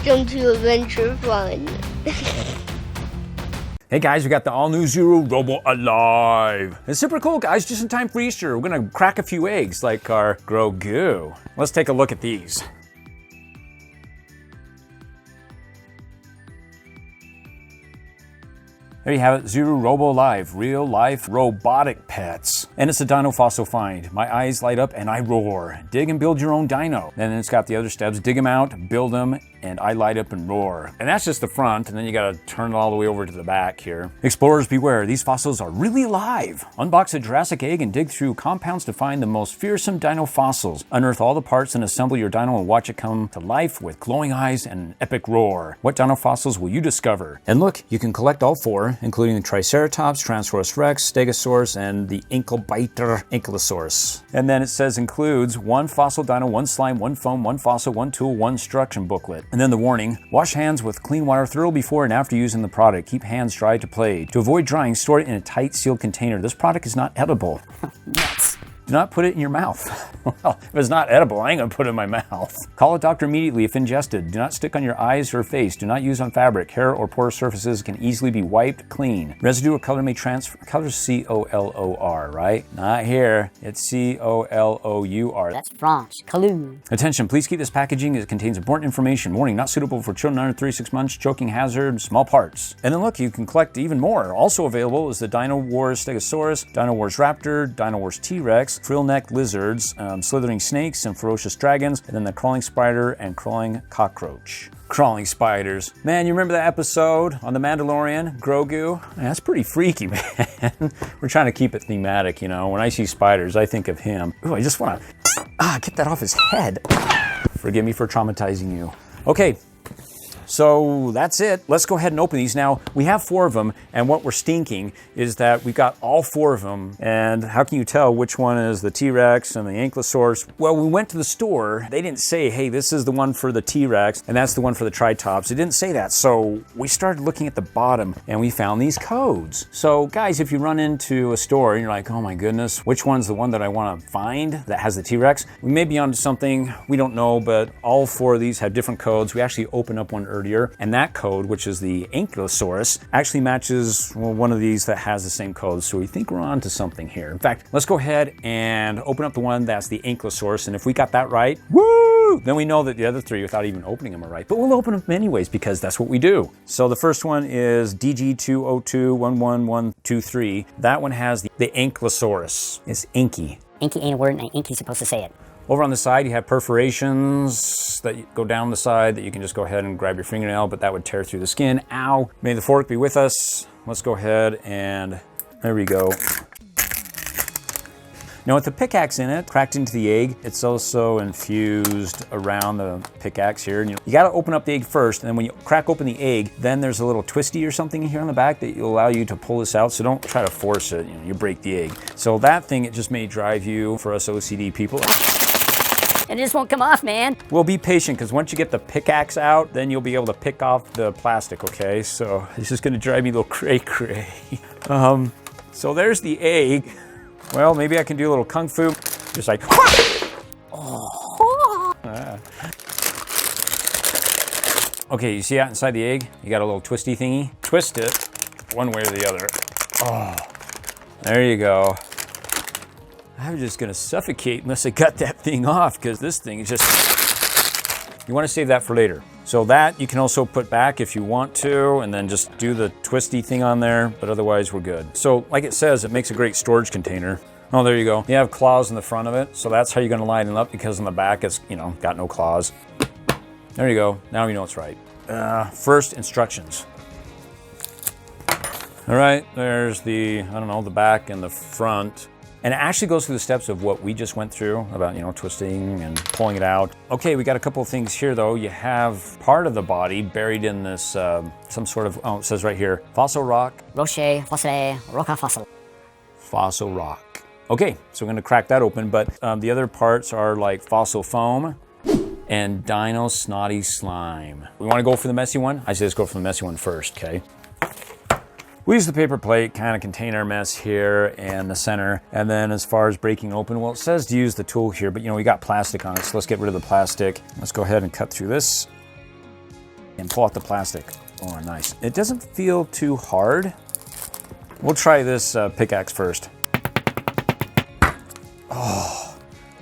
Welcome to Adventure Fun. Hey guys, we got the all-new Zuru Robo Alive. It's super cool, guys, just in time for Easter. We're gonna crack a few eggs like our Grogu. Let's take a look at these. There you have it, Zuru Robo Alive, real life robotic pets. And it's a dino fossil find. My eyes light up and I roar. Dig and build your own dino. And then it's got the other steps, dig them out, build them, and I light up and roar. And that's just the front, and then you gotta turn it all the way over to the back here. Explorers beware, these fossils are really alive. Unbox a Jurassic egg and dig through compounds to find the most fearsome dino fossils. Unearth all the parts and assemble your dino and watch it come to life with glowing eyes and an epic roar. What dino fossils will you discover? And look, you can collect all four, including the Triceratops, Tyrannosaurus Rex, Stegosaurus, and the Ankylosaurus. And then it says includes one fossil dino, one slime, one foam, one fossil, one tool, one instruction booklet. And then the warning, wash hands with clean water thoroughly before and after using the product. Keep hands dry to play. To avoid drying, store it in a tight sealed container. This product is not edible. Nuts. Do not put it in your mouth. Well, if it's not edible, I ain't gonna put it in my mouth. Call a doctor immediately if ingested. Do not stick on your eyes or face. Do not use on fabric. Hair or porous surfaces can easily be wiped clean. Residue or color may transfer. Color's C-O-L-O-R, right? Not here. It's C-O-L-O-U-R. That's French. Colou. Attention, please keep this packaging. It contains important information. Warning, not suitable for children under 36 months. Choking hazard, small parts. And then look, you can collect even more. Also available is the Dino Wars Stegosaurus, Dino Wars Raptor, Dino Wars T-Rex, frill-necked lizards, slithering snakes, and ferocious dragons, and then the crawling spider and crawling cockroach. Crawling spiders. Man, you remember that episode on The Mandalorian, Grogu? Man, that's pretty freaky, man. We're trying to keep it thematic, you know. When I see spiders, I think of him. Ooh, I just want to get that off his head. Forgive me for traumatizing you. Okay. So that's it. Let's go ahead and open these. Now, we have 4 of them, and what we're stinking is that we got all 4 of them, and how can you tell which one is the T-Rex and the Ankylosaurus? Well, we went to the store. They didn't say, hey, this is the one for the T-Rex, and that's the one for the Triceratops. It didn't say that, so we started looking at the bottom, and we found these codes. So, guys, if you run into a store and you're like, oh my goodness, which one's the one that I want to find that has the T-Rex? We may be onto something, we don't know, but all 4 of these have different codes. We actually opened up one earlier, and that code, which is the Ankylosaurus, actually matches one of these that has the same code, so we think we're on to something here. In fact, let's go ahead and open up the one that's the Ankylosaurus, and if we got that right, woo, then we know that the other 3, without even opening them, are right, but we'll open them anyways because that's what we do. So the first one is DG202111123. That one has the Ankylosaurus. It's inky. Inky ain't a word, and Inky's supposed to say it. Over on the side, you have perforations that go down the side that you can just go ahead and grab your fingernail, but that would tear through the skin. Ow. May the fork be with us. Let's go ahead and there we go. Now with the pickaxe in it, cracked into the egg, it's also infused around the pickaxe here. And you gotta open up the egg first, and then when you crack open the egg, then there's a little twisty or something here on the back that will allow you to pull this out, so don't try to force it, you break the egg. So that thing, it just may drive you, for us OCD people. And it just won't come off, man. Well, be patient, because once you get the pickaxe out, then you'll be able to pick off the plastic, okay? So it's just gonna drive me a little cray-cray. So there's the egg. Well, maybe I can do a little kung fu. Just like, oh. Okay, you see that inside the egg? You got a little twisty thingy. Twist it one way or the other. Oh, there you go. I'm just gonna suffocate unless I got that thing off, because this thing is just, you wanna save that for later. So that you can also put back if you want to, and then just do the twisty thing on there, but otherwise we're good. So like it says, it makes a great storage container. Oh, there you go. You have claws in the front of it, so that's how you're gonna line it up, because on the back it's, got no claws. There you go, now you know it's right. First, instructions. All right, there's the, the back and the front. And it actually goes through the steps of what we just went through about, twisting and pulling it out. Okay, we got a couple of things here though. You have part of the body buried in this, some sort of, it says right here, fossil rock. Rocher, fossile, roca fossil. Fossil rock. Okay, so we're gonna crack that open, but the other parts are like fossil foam and dino snotty slime. We wanna go for the messy one? I say let's go for the messy one first, okay? We use the paper plate, kind of contain our mess here and the center. And then as far as breaking open, well, it says to use the tool here, but we got plastic on it, so let's get rid of the plastic. Let's go ahead and cut through this. and pull out the plastic. Oh, nice. It doesn't feel too hard. We'll try this pickaxe first.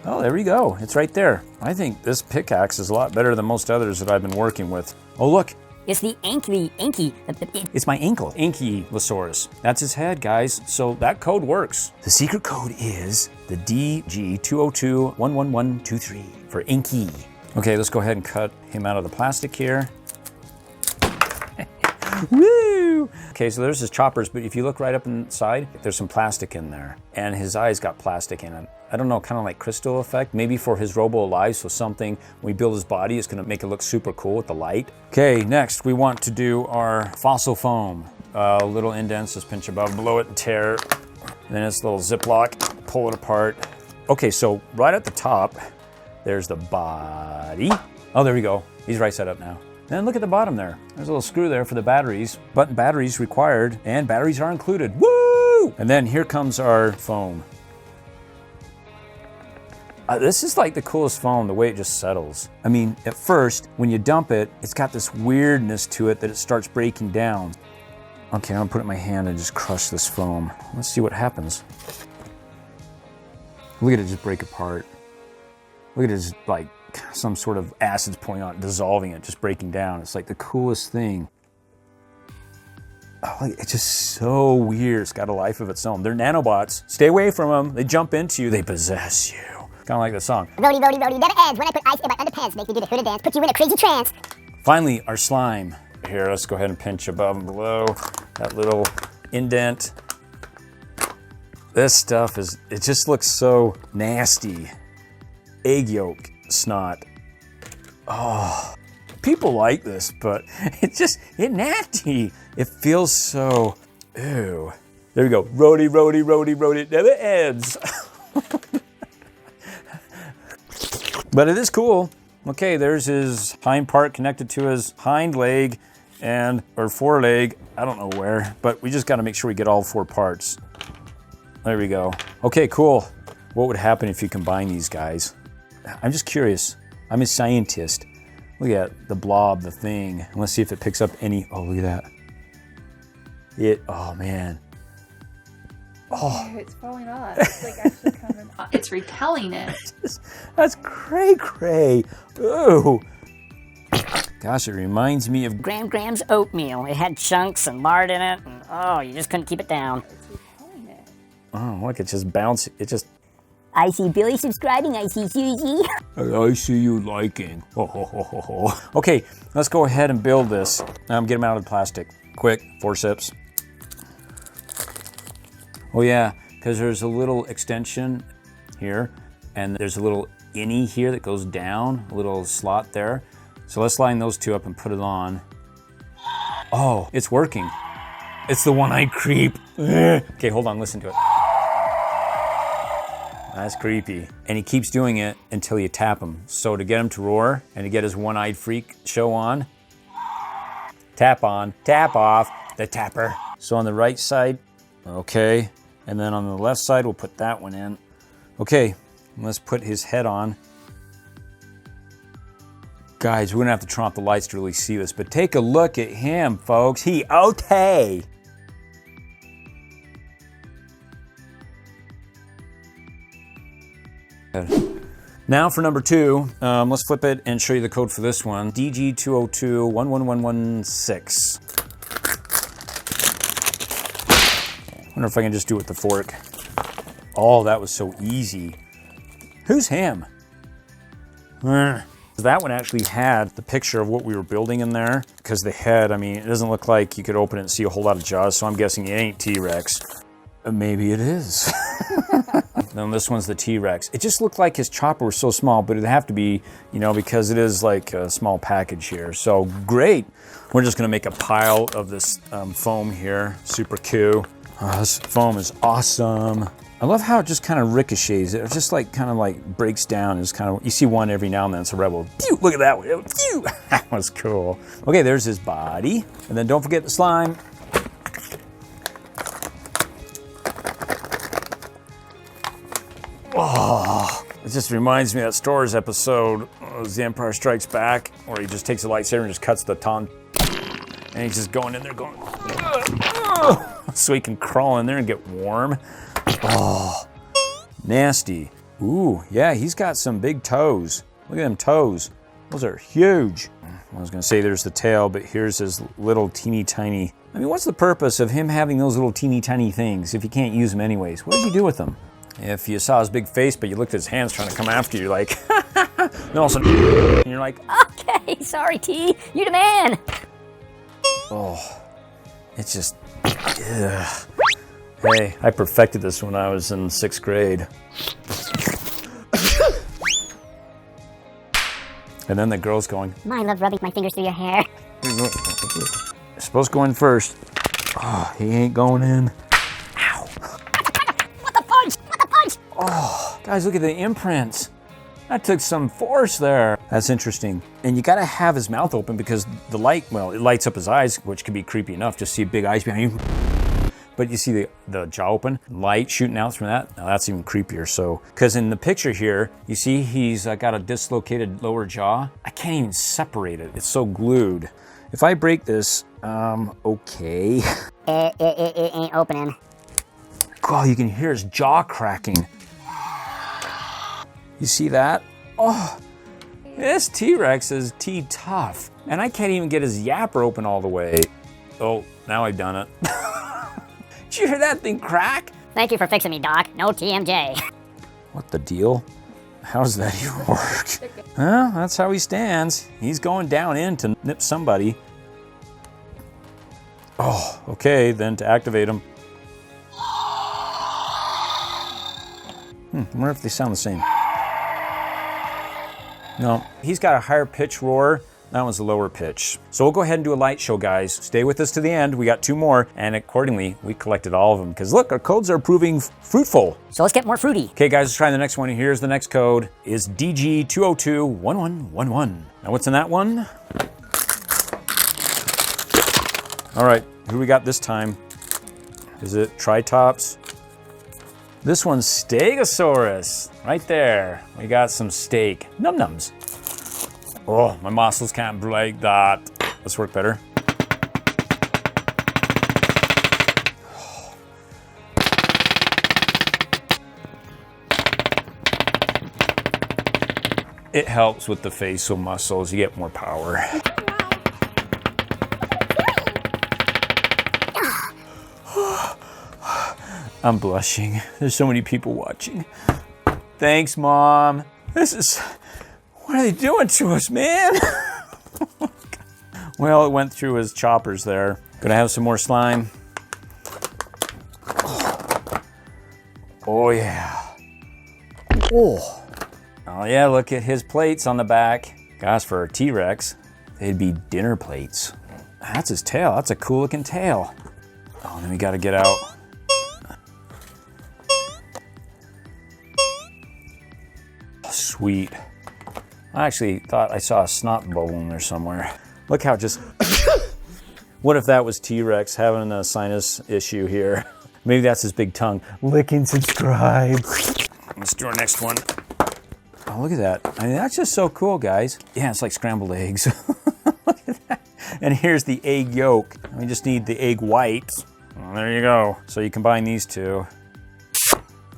Oh, there we go. It's right there. I think this pickaxe is a lot better than most others that I've been working with. Oh, look. It's the Anky. It's my ankle. Ankylosaurus. That's his head, guys. So that code works. The secret code is the DG202-11123 for Anky. Okay, let's go ahead and cut him out of the plastic here. Woo! Okay, so there's his choppers, but if you look right up inside, there's some plastic in there. And his eyes got plastic in it. I don't know, kind of like crystal effect, maybe for his Robo Alive, so something, when we build his body, it's gonna make it look super cool with the light. Okay, next we want to do our fossil foam. Little indents, just pinch above, below it and tear. And then it's a little Ziploc, pull it apart. Okay, so right at the top, there's the body. Oh, there we go. He's right set up now. Then look at the bottom there. There's a little screw there for the batteries. Button batteries required, and batteries are included. Woo! And then here comes our foam. This is like the coolest foam, the way it just settles. I mean, at first, when you dump it, it's got this weirdness to it that it starts breaking down. Okay, I'm gonna put it in my hand and just crush this foam. Let's see what happens. Look at it just break apart. Look at it just like some sort of acid's pouring out, dissolving it, just breaking down. It's like the coolest thing. Oh, it's just so weird. It's got a life of its own. They're nanobots. Stay away from them. They jump into you. They possess you. Kind of like the song. Rody, never ends. When I put ice in my underpants, make me do the hula dance, put you in a crazy trance. Finally, our slime. Here, let's go ahead and pinch above and below. That little indent. This stuff is, it just looks so nasty. Egg yolk snot. Oh, people like this, but it's nasty. It feels so, ew. There we go. Rody, it never ends. But it is cool. Okay, there's his hind part connected to his hind leg or foreleg. I don't know where, but we just gotta make sure we get all 4 parts. There we go. Okay, cool. What would happen if you combine these guys? I'm just curious. I'm a scientist. Look at the blob, the thing. Let's see if it picks up any, oh, look at that. Oh man. Oh, it's falling off. It's like actually coming off. It's repelling it. That's cray. Ooh. Gosh, it reminds me of Graham's oatmeal. It had chunks and lard in it, and oh, you just couldn't keep it down. It's repelling it. Oh, look, it just bounced. It just. I see Billy subscribing. I see Susie. I see you liking. Okay, let's go ahead and build this. Get them out of the plastic. Quick, forceps. Oh yeah, because there's a little extension here, and there's a little innie here that goes down, a little slot there. So let's line those 2 up and put it on. Oh, it's working. It's the one-eyed creep. Okay, hold on, listen to it. That's creepy. And he keeps doing it until you tap him. So to get him to roar and to get his one-eyed freak show on, tap on, tap off, the tapper. So on the right side, okay. And then on the left side, we'll put that one in. Okay, let's put his head on. Guys, we're gonna have to turn off the lights to really see this, but take a look at him, folks. Okay. Now for number 2, let's flip it and show you the code for this one. DG202-11116. Wonder if I can just do it with the fork. Oh, that was so easy. Who's him? That one actually had the picture of what we were building in there, because the head, I mean, it doesn't look like you could open it and see a whole lot of jaws, so I'm guessing it ain't T-Rex. Maybe it is. Then this one's the T-Rex. It just looked like his chopper was so small, but it'd have to be, you know, because it is like a small package here. So great. We're just gonna make a pile of this foam here. Super cool. This foam is awesome. I love how it just kind of ricochets. It just like kind of like breaks down. It's kind of, you see one every now and then. It's a rebel. Pew, look at that one. Pew. That was cool. Okay, there's his body. And then don't forget the slime. Oh, it just reminds me of that Stores episode. Oh, the Empire Strikes Back, or he just takes a lightsaber and just cuts the tongue. And he's just going in there going, so he can crawl in there and get warm. Oh, nasty. Ooh, yeah, he's got some big toes. Look at them toes. Those are huge. I was gonna say there's the tail, but here's his little teeny tiny. I mean, what's the purpose of him having those little teeny tiny things if you can't use them anyways? What does he do with them? If you saw his big face, but you looked at his hands trying to come after you, like, then all of a sudden, and you're like, Okay, sorry, T. You the man. oh, it's just, ugh. Hey, I perfected this when I was in 6th grade. And then the girl's going, I love rubbing my fingers through your hair. you're supposed to go in first. Oh, he ain't going in. Ow. What the fudge? What the fudge? Oh, guys, look at the imprints. That took some force there. That's interesting. And you gotta have his mouth open because the light, well, it lights up his eyes, which can be creepy enough. Just see big eyes behind you. But you see the jaw open, light shooting out from that. Now that's even creepier. So, because in the picture here, you see he's got a dislocated lower jaw. I can't even separate it. It's so glued. If I break this, okay. It ain't opening. God, you can hear his jaw cracking. You see that? Oh, this T-Rex is T-tough. And I can't even get his yapper open all the way. Oh, now I've done it. Did you hear that thing crack? Thank you for fixing me, Doc. No TMJ. What the deal? How does that even work? Well, that's how he stands. He's going down in to nip somebody. Oh, okay, then to activate him. I wonder if they sound the same. No, he's got a higher pitch roar. That one's a lower pitch. So we'll go ahead and do a light show, guys. Stay with us to the end. We got 2 more, and accordingly, we collected all of them. Because look, our codes are proving fruitful. So let's get more fruity. Okay, guys, let's try the next one. Here's the next code. Is DG2021111. Now, what's in that one? All right, who we got this time? Is it Triceratops? This one's Stegosaurus. Right there. We got some steak. Num-nums. Oh, my muscles can't break that. Let's work better. It helps with the facial muscles. You get more power. I'm blushing. There's so many people watching. Thanks, Mom. What are they doing to us, man? Well, it went through his choppers there. Gonna have some more slime. Oh, yeah. Oh. Oh, yeah, look at his plates on the back. Gosh, for a T-Rex, they'd be dinner plates. That's his tail. That's a cool looking tail. Oh, then we gotta get out. Sweet. I actually thought I saw a snot bubble in there somewhere. Look how just... What if that was T-Rex having a sinus issue here? Maybe that's his big tongue. Lick and subscribe. Let's do our next one. Oh, look at that. I mean, that's just so cool, guys. Yeah, it's like scrambled eggs. Look at that. And here's the egg yolk. We just need the egg white. Well, there you go. So you combine these two.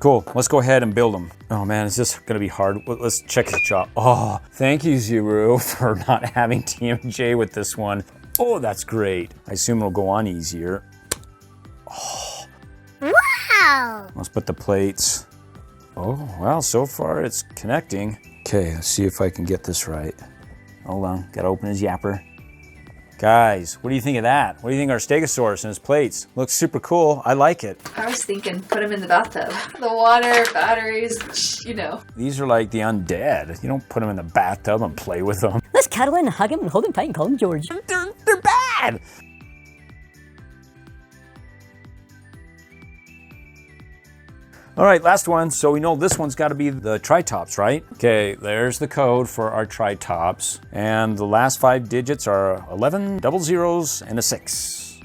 Cool, let's go ahead and build them. Oh man, is this gonna be hard? Let's check his jaw. Oh, thank you, Zuru, for not having TMJ with this one. Oh, that's great. I assume it'll go on easier. Oh. Wow! Let's put the plates. Oh, well, so far it's connecting. Okay, let's see if I can get this right. Hold on, gotta open his yapper. Guys, what do you think of that? What do you think of our Stegosaurus and his plates? Looks super cool. I like it. I was thinking, put him in the bathtub. The water, batteries, you know. These are like the undead. You don't put them in the bathtub and play with them. Let's cuddle and hug him and hold him tight and call him George. They're bad. All right, last one. So we know this one's got to be the Triceratops, right? Okay, there's the code for our Triceratops. And the last 5 digits are 11 double zeros and a 6.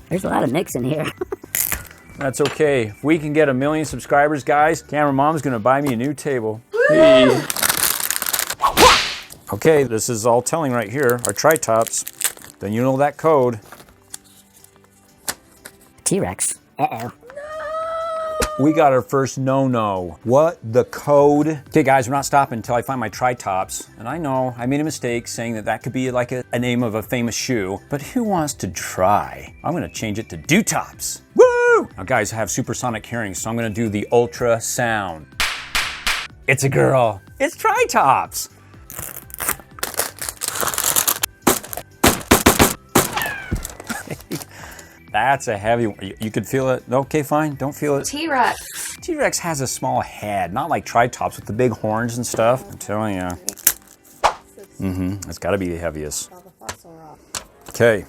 There's a lot of nicks in here. That's okay. If we can get 1 million subscribers, guys, Camera Mom's gonna buy me a new table. Hey. Okay, this is all telling right here, our Tritops. Then you know that code. T-Rex. Uh-oh. We got our first no-no. What the code? Okay guys, we're not stopping until I find my Tritops. And I know I made a mistake saying that that could be like a name of a famous shoe, but who wants to try? I'm gonna change it to Dewtops. Woo! Now guys, I have supersonic hearing, so I'm gonna do the ultra sound. It's a girl. It's Tritops. That's a heavy one. You could feel it. Okay, fine. Don't feel it. T-Rex. T-Rex has a small head, not like Tritops with the big horns and stuff. I'm telling you. It's got to be the heaviest. Okay.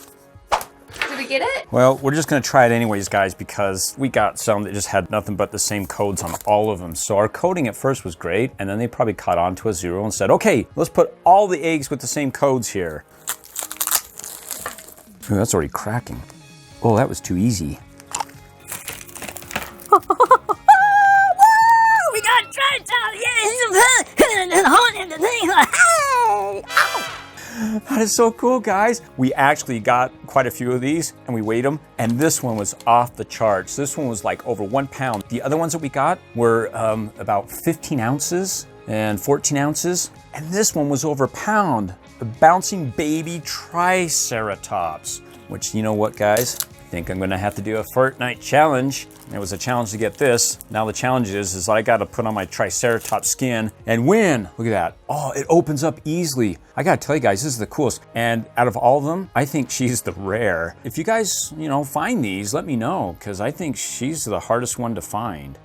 Did we get it? Well, we're just going to try it anyways, guys, because we got some that just had nothing but the same codes on all of them. So our coding at first was great, and then they probably caught on to a zero and said, okay, let's put all the eggs with the same codes here. Ooh, that's already cracking. Oh, that was too easy. We got Tritops! That is so cool, guys. We actually got quite a few of these and we weighed them, and this one was off the charts. This one was like over 1 pound. The other ones that we got were about 15 ounces and 14 ounces, and this one was over a pound. The bouncing baby Triceratops, which, you know what, guys? I think I'm gonna have to do a Fortnite challenge. It was a challenge to get this. Now the challenge is I gotta put on my Triceratops skin and win. Look at that. Oh, it opens up easily. I gotta tell you guys, this is the coolest. And out of all of them, I think she's the rare. If you guys, find these, let me know, because I think she's the hardest one to find.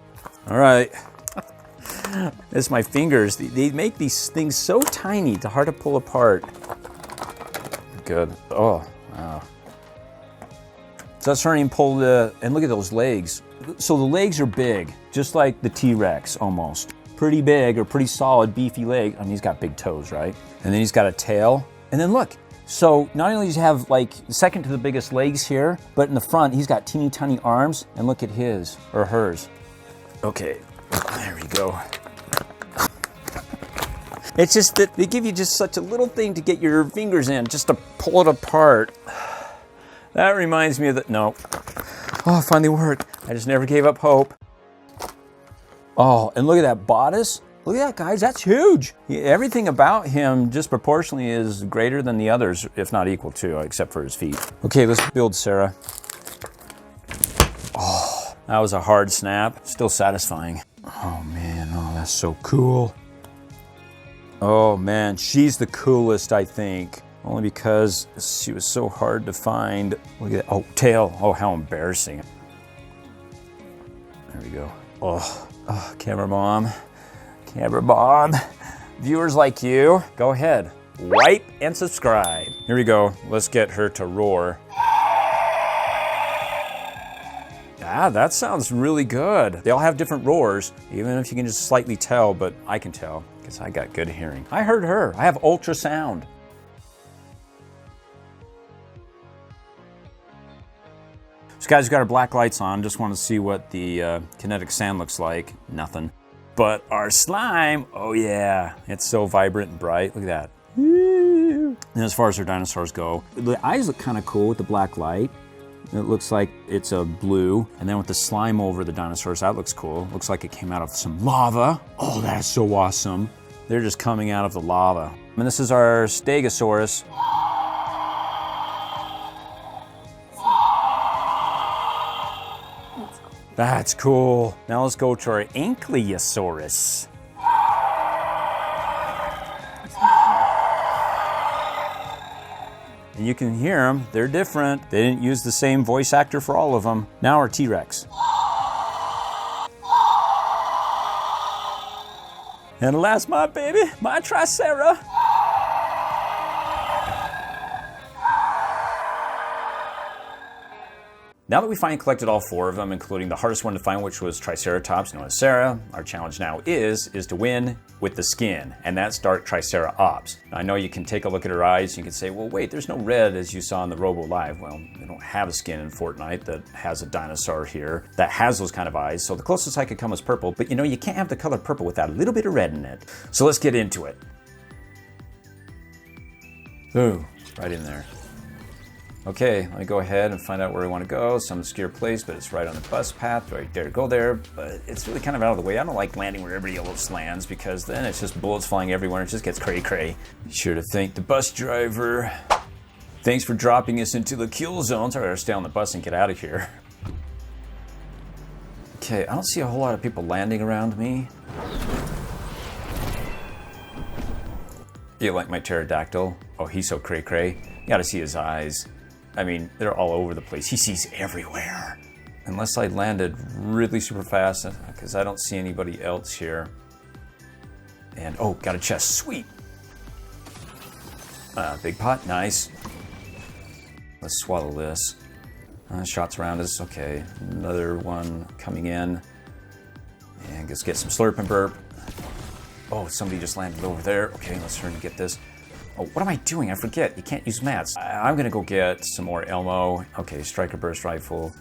All right. It's my fingers. They make these things so tiny, they're hard to pull apart. Good. Oh, wow. So that's starting to pull and look at those legs. So the legs are big, just like the T-Rex almost. Pretty big or pretty solid, beefy leg. I mean, he's got big toes, right? And then he's got a tail. And then look, so not only does he have like second to the biggest legs here, but in the front, he's got teeny tiny arms. And look at his or hers. Okay, there we go. It's just that they give you just such a little thing to get your fingers in, just to pull it apart. That reminds me of the, no. Oh, it finally worked. I just never gave up hope. Oh, and look at that bodice. Look at that, guys, that's huge. Everything about him just proportionally is greater than the others, if not equal to, except for his feet. Okay, let's build Sarah. Oh, that was a hard snap. Still satisfying. Oh man, oh, that's so cool. Oh man, she's the coolest, I think. Only because she was so hard to find. Look at that. Oh, tail. Oh, how embarrassing. There we go. Oh, camera mom. Camera mom. Viewers like you, go ahead. Like and subscribe. Here we go. Let's get her to roar. Ah, that sounds really good. They all have different roars, even if you can just slightly tell, but I can tell because I got good hearing. I heard her. I have ultrasound. So guys, we got our black lights on. Just want to see what the kinetic sand looks like. Nothing. But our slime, oh yeah, it's so vibrant and bright. Look at that. And as far as our dinosaurs go, the eyes look kind of cool with the black light. It looks like it's a blue. And then with the slime over the dinosaurs, that looks cool. Looks like it came out of some lava. Oh, that's so awesome. They're just coming out of the lava. And this is our Stegosaurus. That's cool. Now let's go to our Ankylosaurus. And you can hear them, they're different. They didn't use the same voice actor for all of them. Now our T-Rex. And last, my baby, my Triceratops. Now that we finally collected all 4 of them, including the hardest one to find, which was Triceratops, known as Sarah, our challenge now is to win with the skin, and that's Dark Triceratops. Now, I know you can take a look at her eyes, and you can say, well, wait, there's no red as you saw in the Robo Alive. Well, they don't have a skin in Fortnite that has a dinosaur here that has those kind of eyes, so the closest I could come is purple, but you know, you can't have the color purple without a little bit of red in it. So let's get into it. Ooh, right in there. Okay, let me go ahead and find out where we want to go. Some obscure place, but it's right on the bus path. Do I dare go there? But it's really kind of out of the way. I don't like landing where everybody else lands because then it's just bullets flying everywhere. It just gets cray-cray. Be sure to thank the bus driver. Thanks for dropping us into the kill zones. I better stay on the bus and get out of here. Okay, I don't see a whole lot of people landing around me. You like my pterodactyl? Oh, he's so cray-cray. You gotta see his eyes. I mean, they're all over the place. He sees everywhere. Unless I landed really super fast, because I don't see anybody else here. And, oh, got a chest. Sweet. Big pot. Nice. Let's swallow this. Shots around us. Okay. Another one coming in. And let's get some slurp and burp. Oh, somebody just landed over there. Okay, let's try to get this. Oh, what am I doing? I forget. You can't use mats. I'm gonna go get some more Elmo. Okay, striker burst rifle.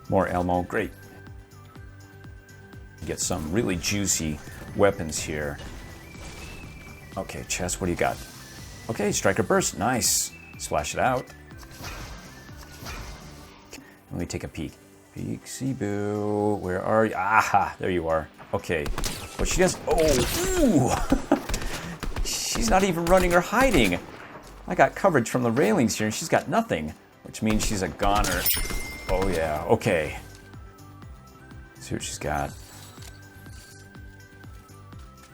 More Elmo. Great. Get some really juicy weapons here. Okay, chest. What do you got? Okay, striker burst. Nice. Splash it out. Let me take a peek. Peeksy boo. Where are you? Aha! There you are. Okay. What she does? Oh, ooh! She's not even running or hiding. I got coverage from the railings here and she's got nothing, which means she's a goner. Oh yeah, okay. Let's see what she's got.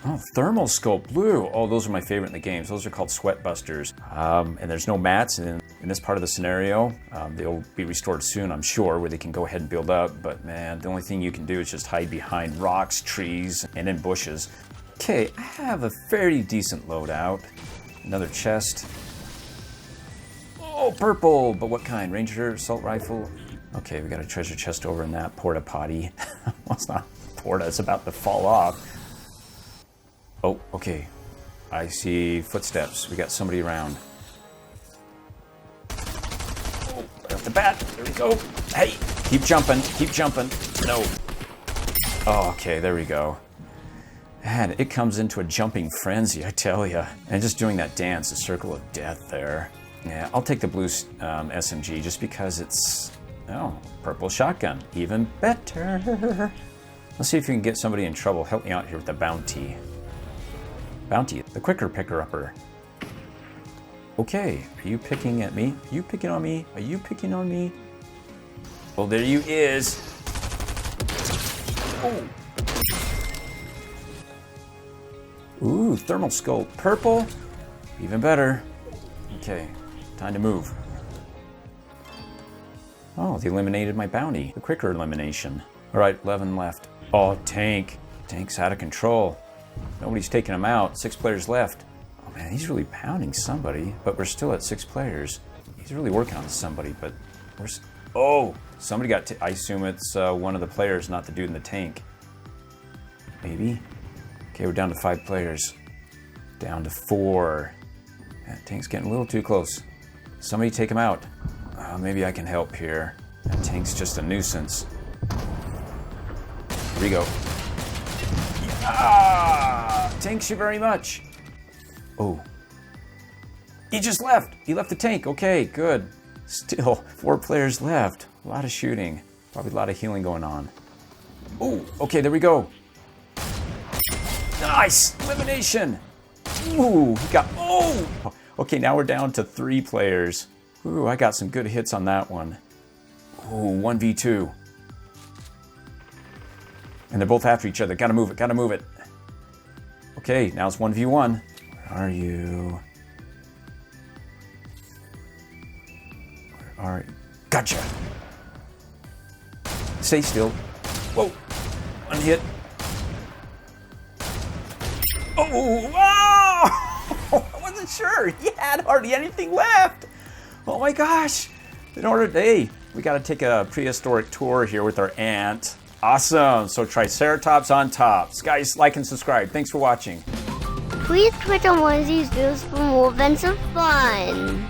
Oh, thermal scope blue. Oh, those are my favorite in the games. Those are called sweat busters. And there's no mats in this part of the scenario. They'll be restored soon, I'm sure, where they can go ahead and build up. But man, the only thing you can do is just hide behind rocks, trees, and in bushes. Okay, I have a fairly decent loadout. Another chest. Oh, purple! But what kind? Ranger assault rifle? Okay, we got a treasure chest over in that porta potty. Well, it's not porta, it's about to fall off. Oh, okay. I see footsteps. We got somebody around. Oh, right off the bat. There we go. Hey, keep jumping. Keep jumping. No. Oh, okay, there we go. And it comes into a jumping frenzy, I tell ya. And just doing that dance, the circle of death there. Yeah, I'll take the blue SMG just because it's, oh, purple shotgun. Even better. Let's see if you can get somebody in trouble. Help me out here with the bounty. Bounty, the quicker picker-upper. Okay, are you picking at me? Are you picking on me? Are you picking on me? Oh, there you is. Oh. Ooh, thermal scope. Purple? Even better. Okay, time to move. Oh, they eliminated my bounty. The quicker elimination. All right, 11 left. Oh, tank. Tank's out of control. Nobody's taking him out. 6 players left. Oh man, he's really pounding somebody, but we're still at 6 players. He's really working on somebody, but we're... Oh, somebody got... I assume it's one of the players, not the dude in the tank. Maybe? Okay, we're down to 5 players. Down to 4. That tank's getting a little too close. Somebody take him out. Maybe I can help here. That tank's just a nuisance. Here we go. Ah! Thanks you very much. Oh. He just left. He left the tank. Okay, good. Still, 4 players left. A lot of shooting. Probably a lot of healing going on. Oh, okay, there we go. Nice! Elimination! Ooh, he got... Oh! Okay, now we're down to 3 players. Ooh, I got some good hits on that one. Ooh, 1v2. And they're both after each other. Gotta move it, gotta move it. Okay, now it's 1v1. Where are you? Where are you? Gotcha! Stay still. Whoa! One hit. Oh! Oh! I wasn't sure. He had hardly anything left. Oh my gosh! In order to... Hey, we gotta take a prehistoric tour here with our aunt. Awesome. So Triceratops on top. Guys, like and subscribe. Thanks for watching. Please click on one of these videos for more events and fun.